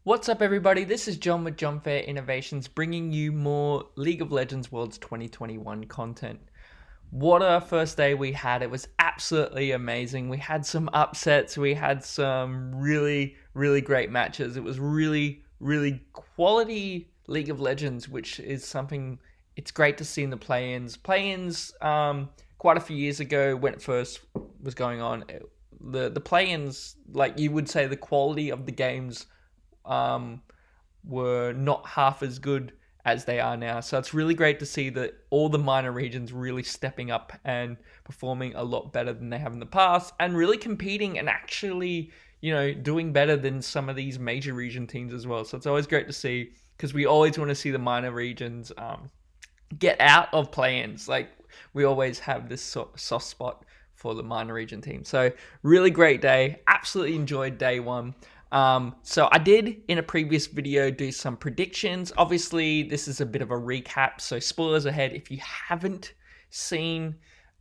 What's up, everybody? This is John with John Fair Innovations, bringing you more League of Legends Worlds 2021 content. What a first day we had. It was absolutely amazing. We had some upsets. We had some really great matches. It was really quality League of Legends, which is something it's great to see in the play-ins. Play-ins, quite a few years ago when it first was going on, the play-ins, like you would say, the quality of the games were not half as good as they are now. So it's really great to see that all the minor regions really stepping up and performing a lot better than they have in the past, and really competing and actually, doing better than some of these major region teams as well. So it's always great to see, because we always want to see the minor regions get out of play-ins. Like, we always have this soft spot for the minor region team. So really great day. Absolutely enjoyed day one. So I did, in a previous video, do some predictions. Obviously, this is a bit of a recap, so spoilers ahead. If you haven't seen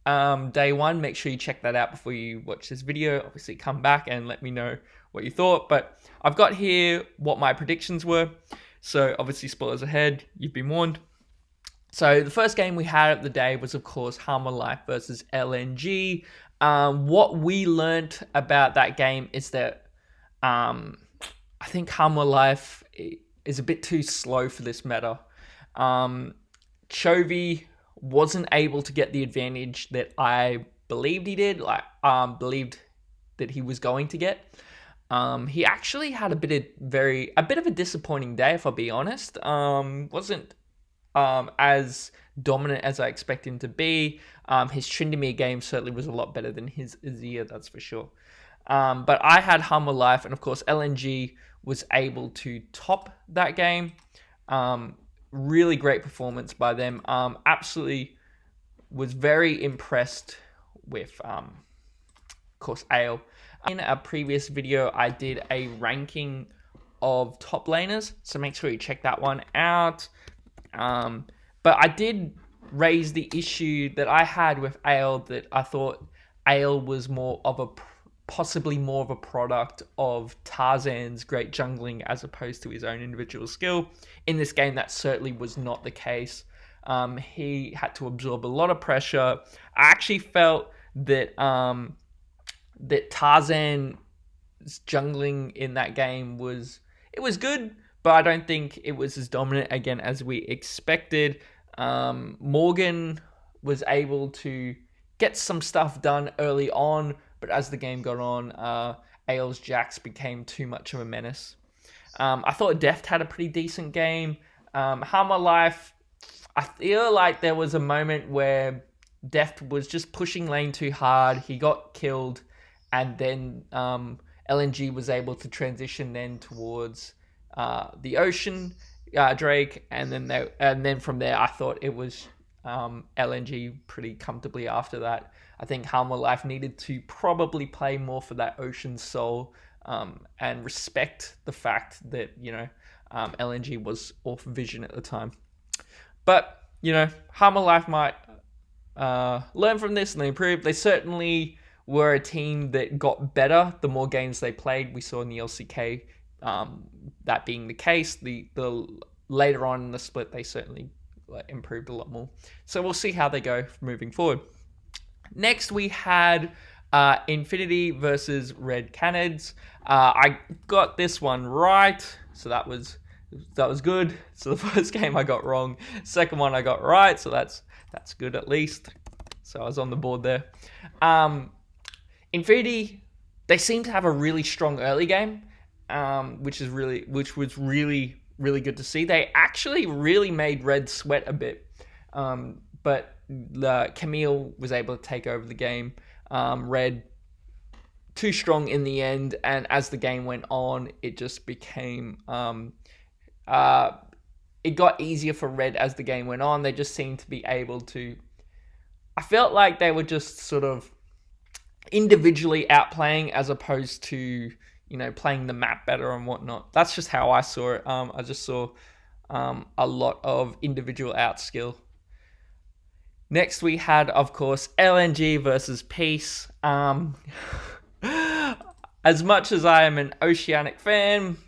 day one, make sure you check that out before you watch this video. Obviously, come back and let me know what you thought. But I've got here what my predictions were. So obviously, spoilers ahead. You've been warned. So the first game we had of the day was, of course, Harmer Life versus LNG. What we learnt about that game is that I think Harmer Life is a bit too slow for this meta. Chovy wasn't able to get the advantage that I believed he did, believed that he was going to get. He actually had a bit of a disappointing day, if I'll be honest. Wasn't as dominant as I expect him to be. His Tryndamere game certainly was a lot better than his Azir, that's for sure. But I had Harmer Life, and of course LNG was able to top that game. Really great performance by them. Absolutely was very impressed with, of course, Ale. In a previous video, I did a ranking of top laners, so make sure you check that one out. But I did raise the issue that I had with Ale, that I thought Ale was possibly more of a product of Tarzan's great jungling as opposed to his own individual skill. In this game, that certainly was not the case. He had to absorb a lot of pressure. I actually felt that that Tarzan's jungling in that game was good, but I don't think it was as dominant again as we expected. Morgan was able to get some stuff done early on, but as the game got on, Ale's Jax became too much of a menace. I thought Deft had a pretty decent game. Harmer Life, I feel like there was a moment where Deft was just pushing lane too hard. He got killed, and then LNG was able to transition then towards the Ocean Drake, and then from there, I thought it was LNG pretty comfortably after that. I think Harmer Life needed to probably play more for that Ocean Soul, and respect the fact that, LNG was off vision at the time. But, Harmer Life might learn from this and they improve. They certainly were a team that got better the more games they played. We saw in the LCK that being the case. The later on in the split, they certainly improved a lot more. So we'll see how they go moving forward. Next, we had Infinity versus Red Canids. I got this one right, so that was good. So the first game I got wrong, second one I got right, so that's good at least. So I was on the board there. Infinity, they seem to have a really strong early game, which was really good to see. They actually really made Red sweat a bit, but Camille was able to take over the game. Red too strong in the end, and as the game went on, it just became it got easier for Red as the game went on. They just seemed to be able to, I felt like they were just sort of individually outplaying as opposed to playing the map better and whatnot. That's just how I saw it. I just saw a lot of individual out skill. Next, we had, of course, LNG versus Peace. As much as I am an Oceanic fan,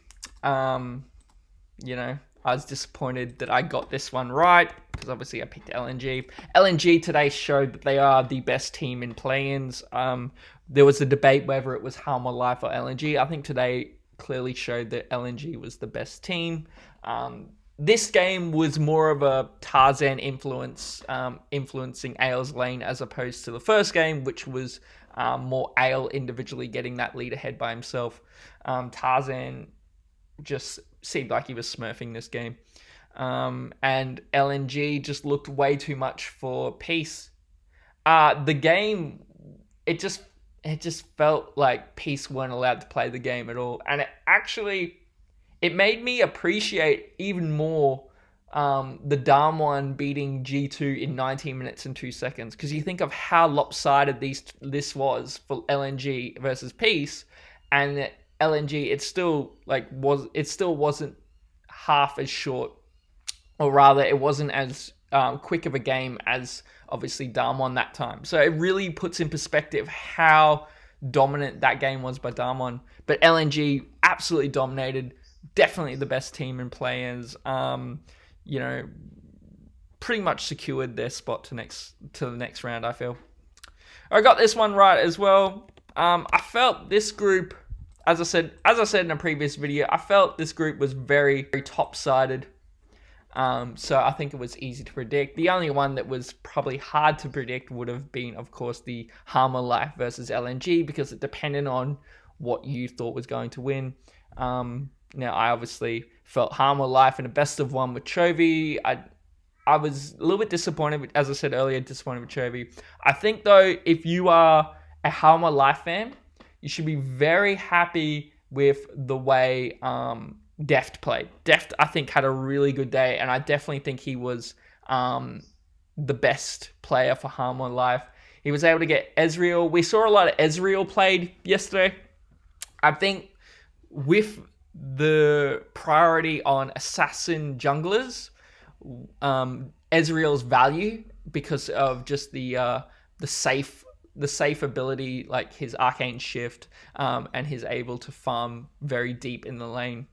You know, I was disappointed that I got this one right because obviously I picked LNG. LNG today showed that they are the best team in play-ins. There was a debate whether it was Harm or Life or LNG. I think today clearly showed that LNG was the best team. This game was more of a Tarzan influence, influencing Ale's lane as opposed to the first game, which was more Ale individually getting that lead ahead by himself. Tarzan just seemed like he was smurfing this game. And LNG just looked way too much for Peace. The game, it just felt like Peace weren't allowed to play the game at all. And it made me appreciate even more the Darm1 beating G2 in 19 minutes and 2 seconds. Because you think of how lopsided this was for LNG versus Peace, and LNG, it still wasn't half as short, or rather, it wasn't as quick of a game as obviously Darm1 that time. So it really puts in perspective how dominant that game was by Darm1. But LNG absolutely dominated. Definitely the best team in play-ins. Pretty much secured their spot to the next round, I feel. I got this one right as well. I felt this group, as I said in a previous video, I felt this group was very, very top-sided. So I think it was easy to predict. The only one that was probably hard to predict would have been, of course, the Harm or Life versus LNG, because it depended on what you thought was going to win. Now, I obviously felt Harm or Life in a best of one with Chovy. I was a little bit disappointed, as I said earlier, disappointed with Chovy. I think, though, if you are a Harm or Life fan, you should be very happy with the way Deft played. Deft, I think, had a really good day, and I definitely think he was the best player for Harm or Life. He was able to get Ezreal. We saw a lot of Ezreal played yesterday. I think with the priority on assassin junglers, Ezreal's value, because of just the safe ability, like his arcane shift, and his able to farm very deep in the lane,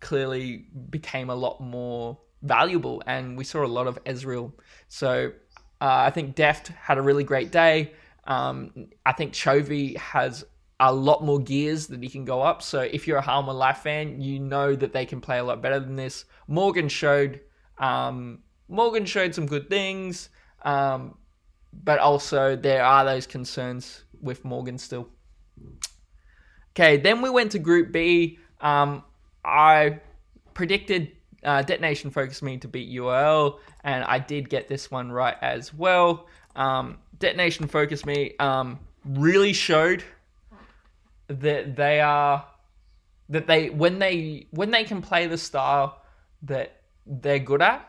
clearly became a lot more valuable, and we saw a lot of Ezreal. So I think Deft had a really great day. I think Chovy has a lot more gears that he can go up. So if you're a Harm or Life fan, you know that they can play a lot better than this. Morgan showed some good things, but also there are those concerns with Morgan still. Okay, then we went to Group B. I predicted Detonation Focus Me to beat URL, and I did get this one right as well. Detonation Focus Me really showed that when they can play the style that they're good at,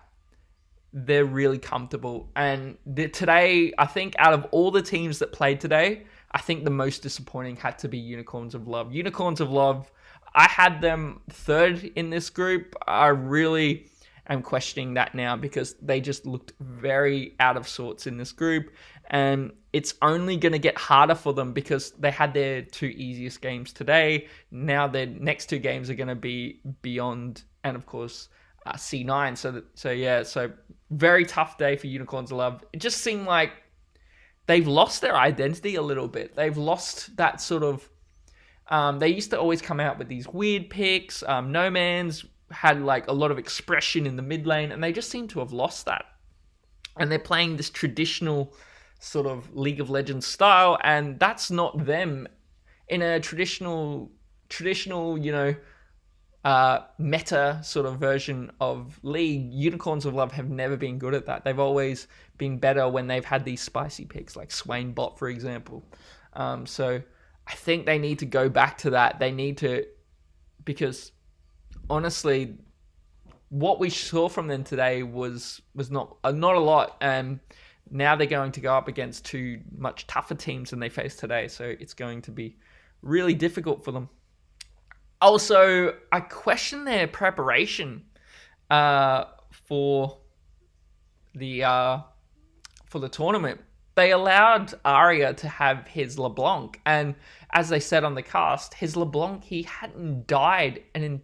they're really comfortable. And today, I think out of all the teams that played today, I think the most disappointing had to be Unicorns of Love. Unicorns of Love, I had them third in this group. I really am questioning that now, because they just looked very out of sorts in this group. And it's only going to get harder for them because they had their two easiest games today. Now their next two games are going to be Beyond and, of course, C9. So very tough day for Unicorns of Love. It just seemed like they've lost their identity a little bit. They've lost that sort of... they used to always come out with these weird picks. No Man's had like a lot of expression in the mid lane, and they just seem to have lost that. And they're playing this traditional sort of League of Legends style, and that's not them in a traditional, meta sort of version of League. Unicorns of Love have never been good at that. They've always been better when they've had these spicy picks, like Swain Bot, for example. So I think they need to go back to that. They need to, because honestly, what we saw from them today was not a lot, and now they're going to go up against two much tougher teams than they faced today, so it's going to be really difficult for them. Also, I question their preparation for the tournament. they allowed Arya to have his LeBlanc, and as they said on the cast, his LeBlanc, he hadn't died in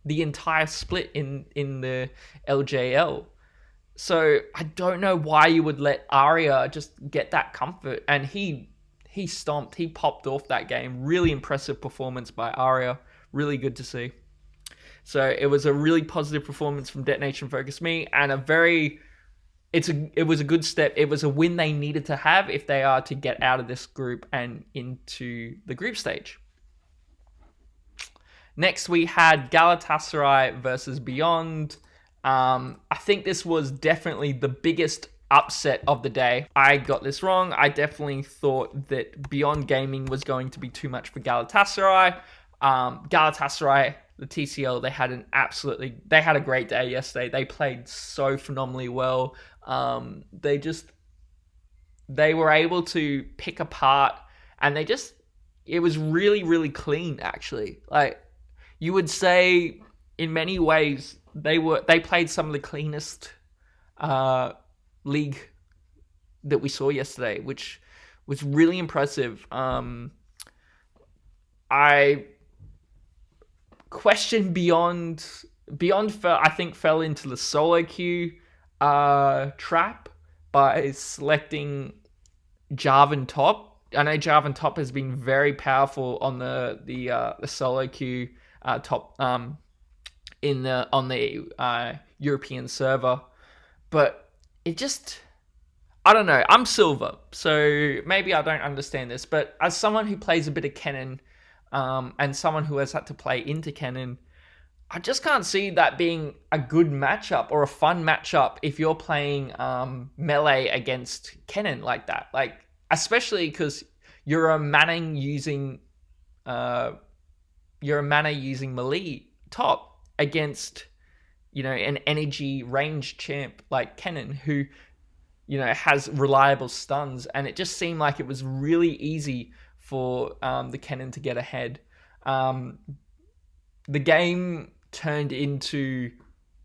the entire split in the LJL. So I don't know why you would let Arya just get that comfort, and he popped off that game. Really impressive performance by Arya. Really good to see. So it was a really positive performance from Detonation Focus Me, and it was a good step. It was a win they needed to have if they are to get out of this group and into the group stage. Next, we had Galatasaray versus Beyond. I think this was definitely the biggest upset of the day. I got this wrong. I definitely thought that Beyond Gaming was going to be too much for Galatasaray. Galatasaray, the TCL, they had a great day yesterday. They played so phenomenally well. They were able to pick apart, and it was really, really clean, actually. Like, you would say, in many ways, they played some of the cleanest league that we saw yesterday, which was really impressive. I question Beyond, I think, fell into the solo queue trap by selecting Jarvan top. I know Jarvan top has been very powerful on the solo queue top on the European server, but it just, I don't know. I'm silver, so maybe I don't understand this, but as someone who plays a bit of Kennen, and someone who has had to play into Kennen, I just can't see that being a good matchup or a fun matchup if you're playing melee against Kennen like that. Like, especially because you're a mana using melee top against, an energy range champ like Kennen, who, has reliable stuns, and it just seemed like it was really easy for the Kennen to get ahead. The game turned into,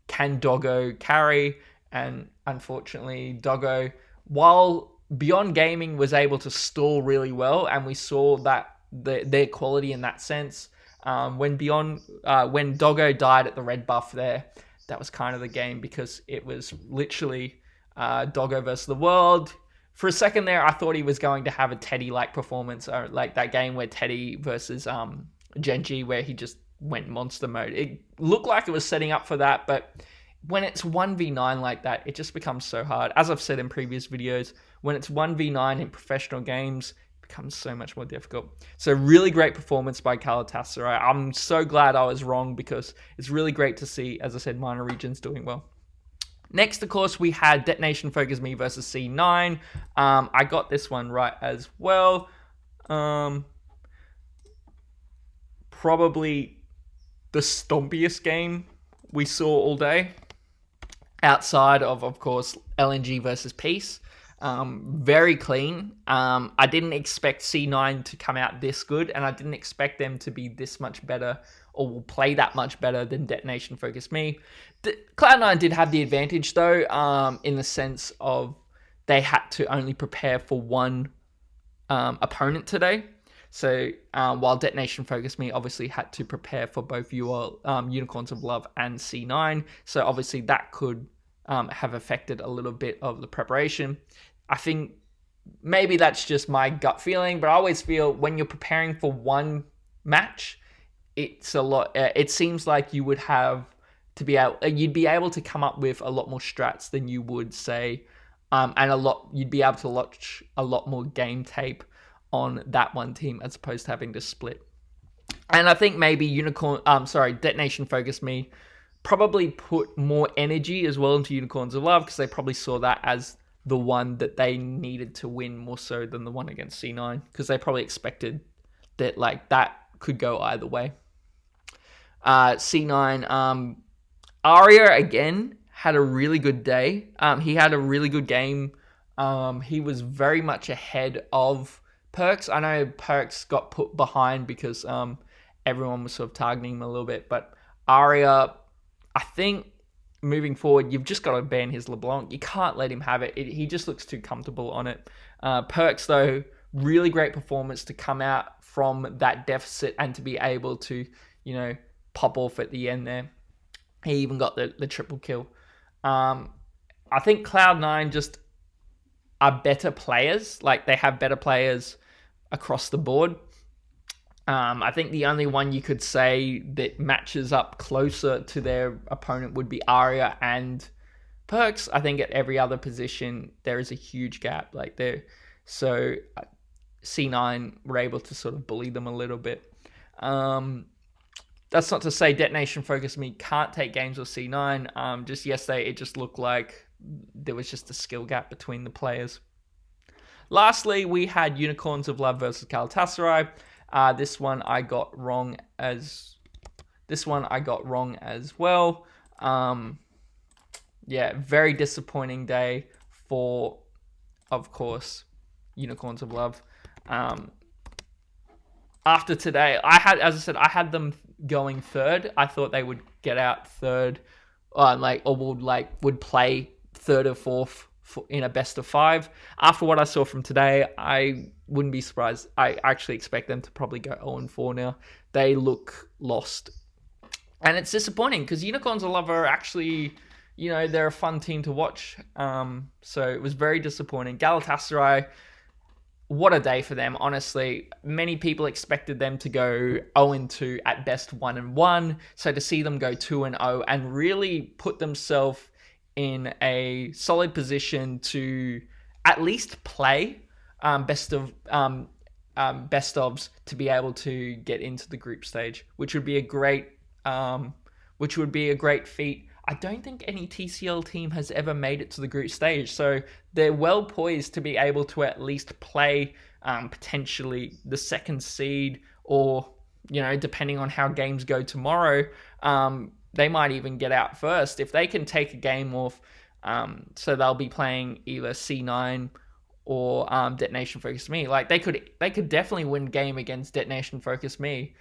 can Doggo carry? And unfortunately, Doggo, while Beyond Gaming was able to stall really well, and we saw that their quality in that sense, when Doggo died at the red buff there, that was kind of the game, because it was literally Doggo versus the world. For a second there, I thought he was going to have a Teddy-like performance, or like that game where Teddy versus Genji, where he just went monster mode. It looked like it was setting up for that, but when it's 1v9 like that, it just becomes so hard. As I've said in previous videos, when it's 1v9 in professional games, it becomes so much more difficult. So really great performance by Galatasaray. I'm so glad I was wrong, because it's really great to see, as I said, minor regions doing well. Next, of course, we had Detonation Focus Me versus C9. I got this one right as well. Probably the stompiest game we saw all day, outside of course, LNG versus Peace. Very clean. I didn't expect C9 to come out this good, and I didn't expect them to be this much better, or will play that much better than Detonation Focus Me. Cloud9 did have the advantage, though, in the sense of they had to only prepare for one opponent today. So while Detonation Focus Me obviously had to prepare for both your Unicorns of Love and C9, so obviously that could have affected a little bit of the preparation. I think maybe that's just my gut feeling, but I always feel when you're preparing for one match, it's a lot. It seems like you would have to you'd be able to come up with a lot more strats than you would say, and you'd be able to watch a lot more game tape on that one team as opposed to having to split. And I think maybe Detonation Focus Me probably put more energy as well into Unicorns of Love, because they probably saw that as the one that they needed to win more so than the one against C9, because they probably expected that that could go either way. C9, Arya again had a really good day. He had a really good game. He was very much ahead of Perks. I know Perks got put behind because everyone was sort of targeting him a little bit, but Arya, I think moving forward, you've just got to ban his LeBlanc. You can't let him have it. He just looks too comfortable on it. Perks, though, really great performance to come out from that deficit and to be able to, pop off at the end there. He even got the triple kill. I think Cloud9 just are better players. Like, they have better players across the board. I think the only one you could say that matches up closer to their opponent would be Arya and Perks. I think at every other position, there is a huge gap. So C9 were able to sort of bully them a little bit. That's not to say Detonation Focus Me can't take games with C9. Just yesterday, it just looked like there was just a skill gap between the players. Lastly, we had Unicorns of Love versus Galatasaray. This one I got wrong as well. Very disappointing day for, of course, Unicorns of Love. After today, I had them going third. I thought they would get out third, would play third or fourth in a best of 5. After what I saw from today, I wouldn't be surprised. I actually expect them to probably go 0-4 now. They look lost. And it's disappointing because Unicorns of Love are actually, they're a fun team to watch. So it was very disappointing. Galatasaray, what a day for them, honestly. Many people expected them to go 0-2 at best 1-1. So to see them go 2-0 and really put themselves in a solid position to at least play best ofs to be able to get into the group stage, which would be a great feat. I don't think any TCL team has ever made it to the group stage, so they're well poised to be able to at least play potentially the second seed, or depending on how games go tomorrow, they might even get out first if they can take a game off. So they'll be playing either C9 or Detonation Focus Me. Like, they could definitely win game against Detonation Focus Me.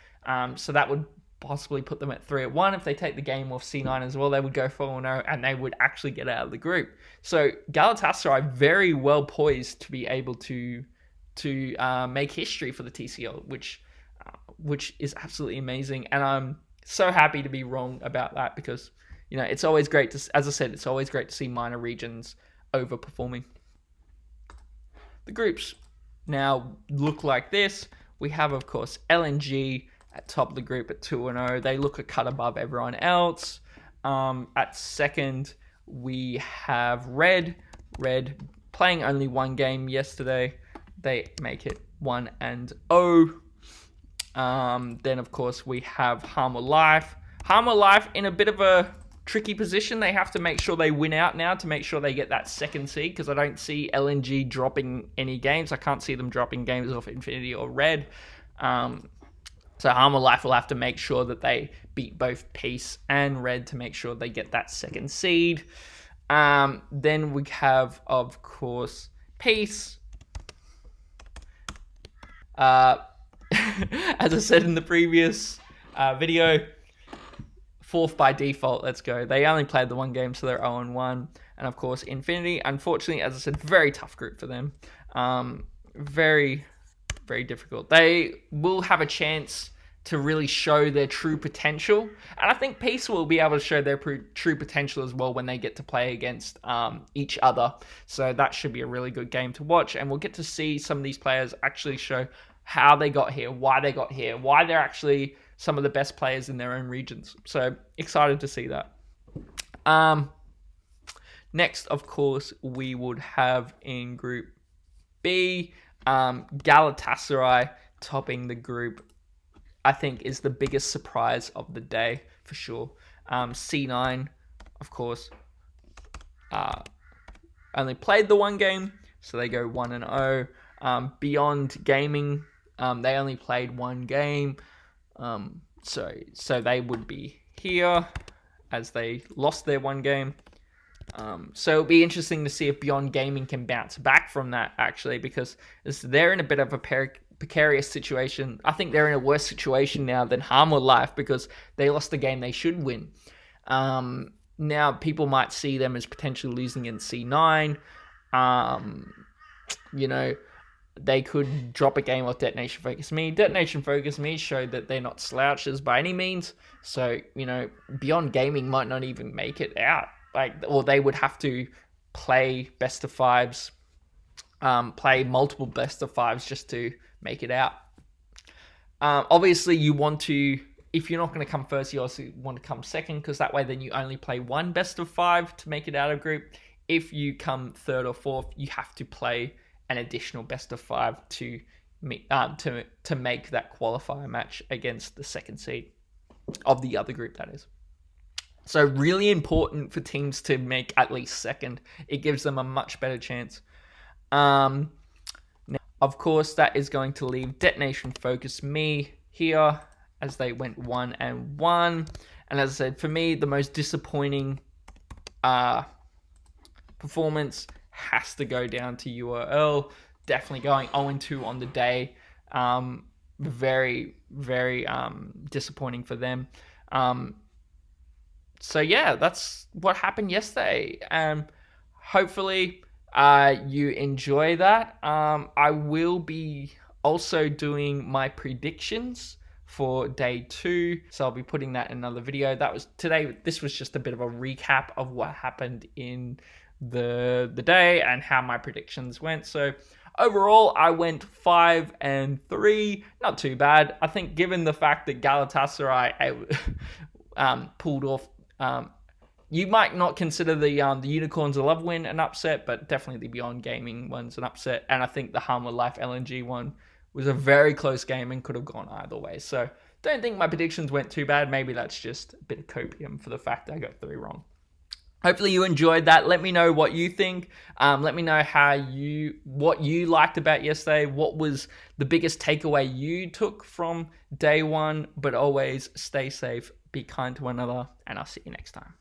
So that would possibly put them at 3-1. If they take the game off C9 as well, they would go 4-0 and they would actually get out of the group. So Galatasaray very well poised to be able to make history for the TCL, which is absolutely amazing. And I'm so happy to be wrong about that because, it's always great to, as I said, it's always great to see minor regions overperforming. The groups now look like this. We have, of course, LNG at top of the group at 2-0. They look a cut above everyone else. At second, we have Red playing only one game yesterday. They make it 1-0. Then, of course, we have Harmer Life. Harmer Life in a bit of a tricky position. They have to make sure they win out now to make sure they get that second seed, because I don't see LNG dropping any games. I can't see them dropping games off Infinity or Red. So Harmer Life will have to make sure that they beat both Peace and Red to make sure they get that second seed. Then we have, of course, Peace. As I said in the previous video, fourth by default, let's go. They only played the one game, so they're 0-1. And of course, Infinity, unfortunately, as I said, very tough group for them. Very, very difficult. They will have a chance to really show their true potential. And I think Peace will be able to show their true potential as well when they get to play against each other. So that should be a really good game to watch. And we'll get to see some of these players actually show how they got here, why they're actually some of the best players in their own regions. So excited to see that. Next, of course, we would have in Group B, Galatasaray topping the group, I think is the biggest surprise of the day for sure. C9, of course, only played the one game, so they go 1-0. Beyond Gaming, they only played one game, so they would be here as they lost their one game. So it'll be interesting to see if Beyond Gaming can bounce back from that, actually, because they're in a bit of a precarious situation. I think they're in a worse situation now than Harmer Life because they lost the game they should win. Now people might see them as potentially losing in C9. You know, they could drop a game off Detonation Focus Me. Detonation Focus Me showed that they're not slouches by any means. So, you know, Beyond Gaming might not even make it out. Or they would have to play best of fives, play multiple best of fives just to make it out. Obviously, you want to, if you're not going to come first, you also want to come second, because that way then you only play one best of five to make it out of group. If you come third or fourth, you have to play an additional best of five to make that qualifier match against the second seed of the other group, that is. So really important for teams to make at least second. It gives them a much better chance. Now, of course, that is going to leave Detonation Focus Me here, as they went 1-1. And as I said, for me, the most disappointing performance has to go down to URL. Definitely going 0-2 on the day. Very, very disappointing for them. So yeah, that's what happened yesterday. Hopefully you enjoy that. I will be also doing my predictions for day 2, so I'll be putting that in another video. This was just a bit of a recap of what happened in the day and how my predictions went. So overall, I went 5-3, not too bad. I think given the fact that Galatasaray pulled off, you might not consider the Unicorns of Love win an upset, but definitely the Beyond Gaming one's an upset. And I think the Harmwood Life LNG one was a very close game and could have gone either way. So don't think my predictions went too bad. Maybe that's just a bit of copium for the fact that I got 3 wrong. Hopefully you enjoyed that. Let me know what you think. Let me know what you liked about yesterday. What was the biggest takeaway you took from day 1? But always stay safe, be kind to one another, and I'll see you next time.